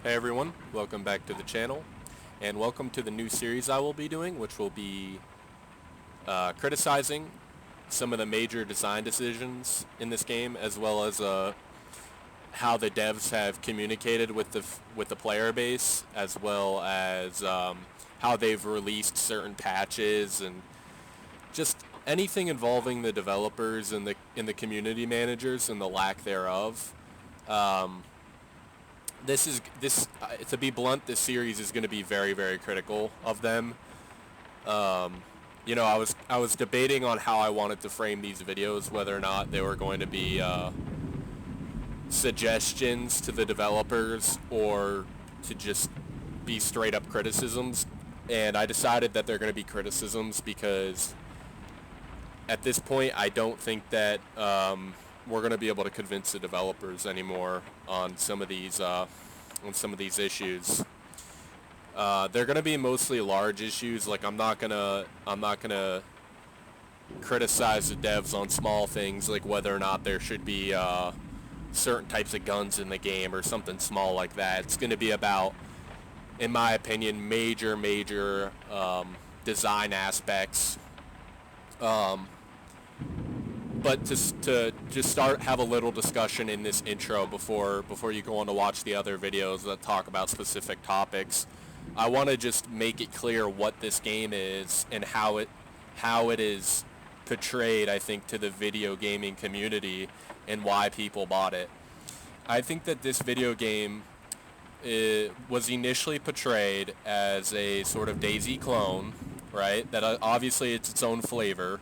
Hey everyone, welcome back to the channel, and welcome to the new series I will be doing, which will be criticizing some of the major design decisions in this game, as well as how the devs have communicated with the player base, as well as how they've released certain patches and just anything involving the developers and the community managers and the lack thereof. Um, to be blunt, this series is going to be very, very critical of them. Um, I was debating on how I wanted to frame these videos, whether or not they were going to be suggestions to the developers or to just be straight up criticisms. And I decided that they're going to be criticisms because at this point, I don't think that we're going to be able to convince the developers anymore on some of these issues. They're going to be mostly large issues. Like I'm not gonna criticize the devs on small things like whether or not there should be certain types of guns in the game or something small like that. It's going to be about, in my opinion, major design aspects. But to just have a little discussion in this intro before you go on to watch the other videos that talk about specific topics, I want to just make it clear what this game is and how it is portrayed, I think, to the video gaming community and why people bought it. I think that this video game was initially portrayed as a sort of DayZ clone, right? That obviously it's its own flavor.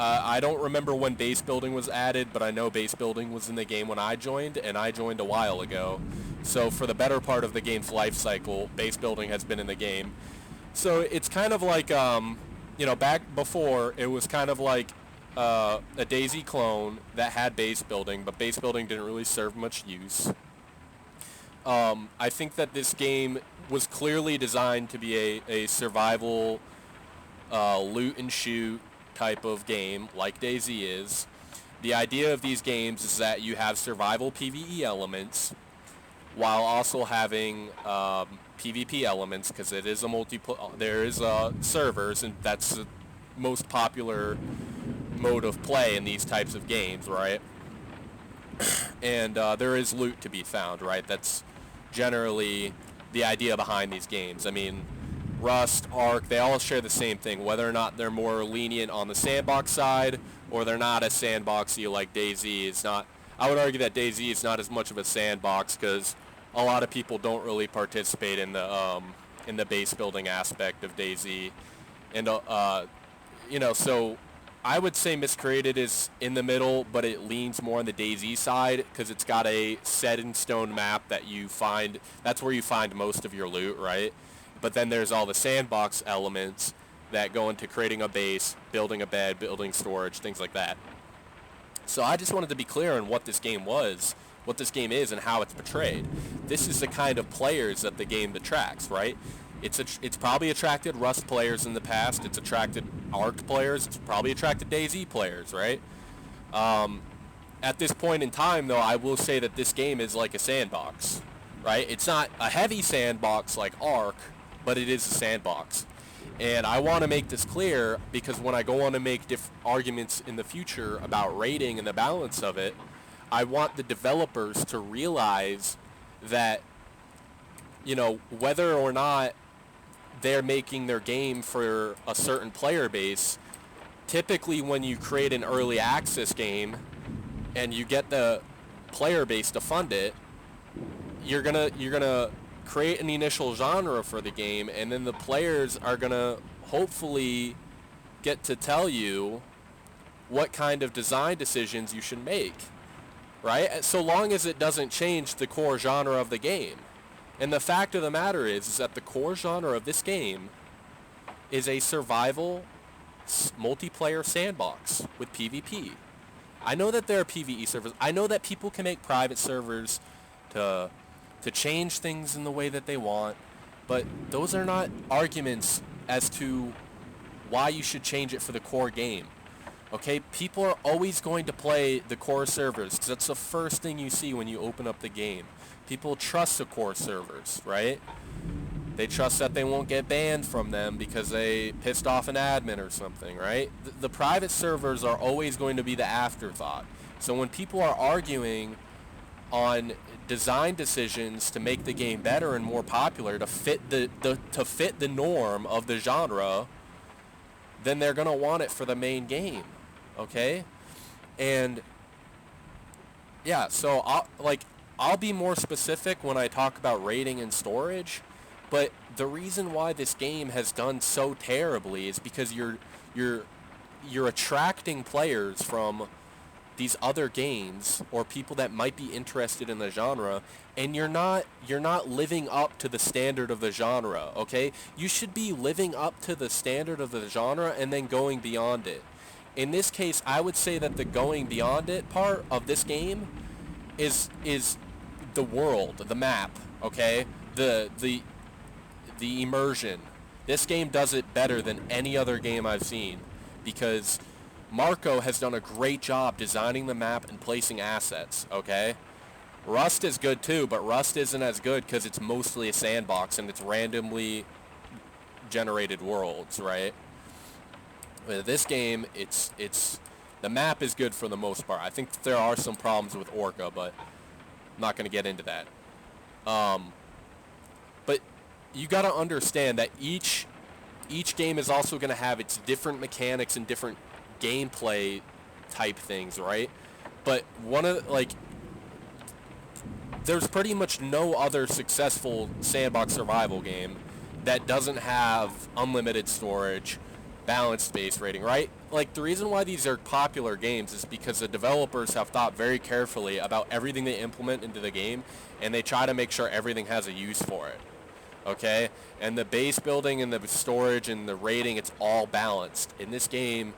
I don't remember when base building was added, but I know base building was in the game when I joined, and I joined a while ago. So for the better part of the game's life cycle, base building has been in the game. So it's kind of like, back before, it was kind of like a DayZ clone that had base building, but base building didn't really serve much use. I think that this game was clearly designed to be a survival loot and shoot type of game like DayZ is. The idea of these games is that you have survival PvE elements while also having PvP elements, because it is there is servers, and that's the most popular mode of play in these types of games, right? And there is loot to be found, right? That's generally the idea behind these games. I mean, Rust, Ark, they all share the same thing, whether or not they're more lenient on the sandbox side or they're not as sandboxy like DayZ. It's not. I would argue that DayZ is not as much of a sandbox because a lot of people don't really participate in the base building aspect of DayZ, and so I would say Miscreated is in the middle, but it leans more on the DayZ side because it's got a set-in-stone map that you find. That's where you find most of your loot, right? But then there's all the sandbox elements that go into creating a base, building a bed, building storage, things like that. So I just wanted to be clear on what this game was, what this game is, and how it's portrayed. This is the kind of players that the game attracts, right? It's probably attracted Rust players in the past. It's attracted Ark players. It's probably attracted DayZ players, right? At this point in time, though, I will say that this game is like a sandbox, right? It's not a heavy sandbox like Ark, but it is a sandbox. And I want to make this clear because when I go on to make arguments in the future about rating and the balance of it, I want the developers to realize that, whether or not they're making their game for a certain player base, typically when you create an early access game and you get the player base to fund it, you're gonna create an initial genre for the game, and then the players are gonna hopefully get to tell you what kind of design decisions you should make, right? So long as it doesn't change the core genre of the game. And the fact of the matter is that the core genre of this game is a survival multiplayer sandbox with PvP. I know that there are PvE servers. I know that people can make private servers to change things in the way that they want, but those are not arguments as to why you should change it for the core game. Okay, people are always going to play the core servers because that's the first thing you see when you open up the game. People trust the core servers, right? They trust that they won't get banned from them because they pissed off an admin or something, right? The private servers are always going to be the afterthought. So when people are arguing on design decisions to make the game better and more popular to fit the norm of the genre, then they're going to want it for the main game, okay? And yeah, so I'll be more specific when I talk about rating and storage, but the reason why this game has done so terribly is because you're attracting players from these other games or people that might be interested in the genre, and you're not living up to the standard of the genre, okay? You should be living up to the standard of the genre and then going beyond it. In this case, I would say that the going beyond it part of this game is the world, the map, okay? The immersion. This game does it better than any other game I've seen because Marco has done a great job designing the map and placing assets, okay? Rust is good too, but Rust isn't as good because it's mostly a sandbox and it's randomly generated worlds, right? With this game, it's the map is good for the most part. I think there are some problems with Orca, but I'm not going to get into that. But you got to understand that each game is also going to have its different mechanics and different gameplay type things, right? But there's pretty much no other successful sandbox survival game that doesn't have unlimited storage, balanced base rating, right? Like, the reason why these are popular games is because the developers have thought very carefully about everything they implement into the game, and they try to make sure everything has a use for it, okay? And the base building and the storage and the rating, it's all balanced. In this game,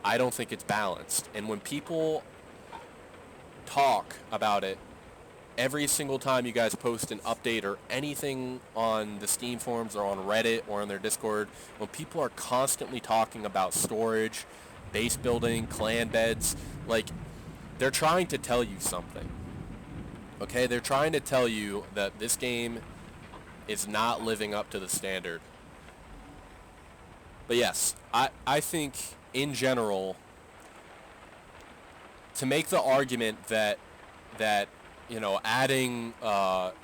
I don't think it's balanced. And when people talk about it, every single time you guys post an update or anything on the Steam forums or on Reddit or on their Discord, when people are constantly talking about storage, base building, clan beds, like, they're trying to tell you something. Okay, they're trying to tell you that this game is not living up to the standard. But yes, I think in general, to make the argument that you know, adding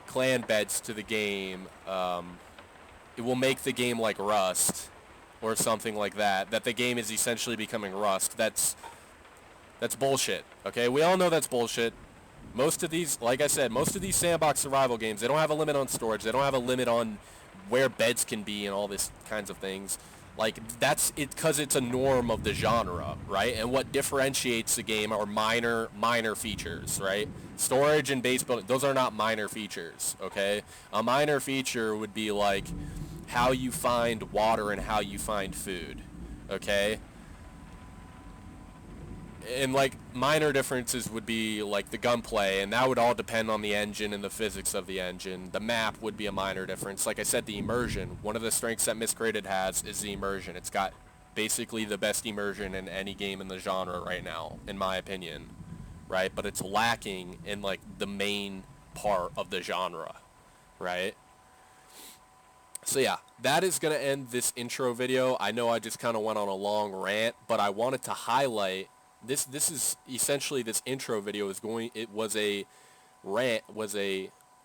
clan beds to the game, it will make the game like Rust or something like that, that the game is essentially becoming Rust. That's bullshit, okay? We all know that's bullshit. Most of these, like I said, most of these sandbox survival games, they don't have a limit on storage. They don't have a limit on where beds can be and all this kinds of things. Like, that's it because it's a norm of the genre, right? And what differentiates the game are minor features, right? Storage and base building, those are not minor features, okay? A minor feature would be like how you find water and how you find food, okay? And like minor differences would be like the gunplay, and that would all depend on the engine and the physics of the engine. The map would be a minor difference. Like I said, the immersion. One of the strengths that Miscreated has is the immersion. It's got basically the best immersion in any game in the genre right now, in my opinion, right? But it's lacking in like the main part of the genre, right? So yeah, that is going to end this intro video. I know I just kind of went on a long rant, but I wanted to highlight this is essentially this intro video it was a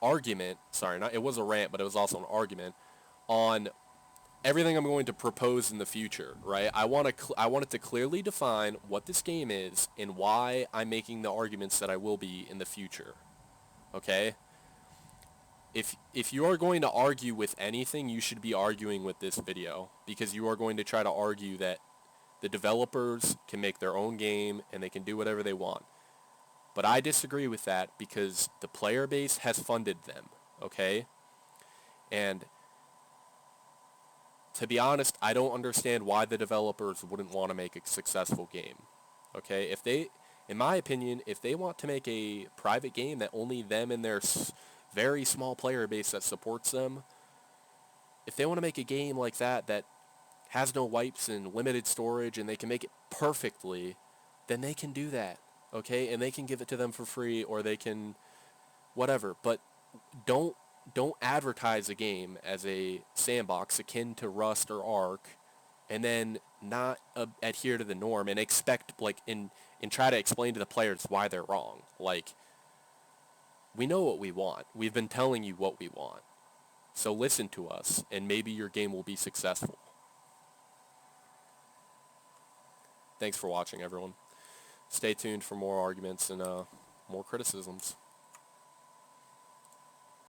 argument, sorry, not it was a rant, but it was also an argument on everything I'm going to propose in the future, right? I wanted to clearly define what this game is and why I'm making the arguments that I will be in the future. Okay? If you are going to argue with anything, you should be arguing with this video, because you are going to try to argue that the developers can make their own game and they can do whatever they want. But I disagree with that because the player base has funded them, okay? And to be honest, I don't understand why the developers wouldn't want to make a successful game, okay? In my opinion, if they want to make a private game that only them and their very small player base that supports them, if they want to make a game like that has no wipes and limited storage, and they can make it perfectly, then they can do that, okay? And they can give it to them for free, or they can whatever. But don't don't advertise a game as a sandbox akin to Rust or Ark, and then not adhere to the norm and expect and try to explain to the players why they're wrong. Like, we know what we want. We've been telling you what we want. So listen to us, and maybe your game will be successful. Thanks for watching, everyone. Stay tuned for more arguments and more criticisms.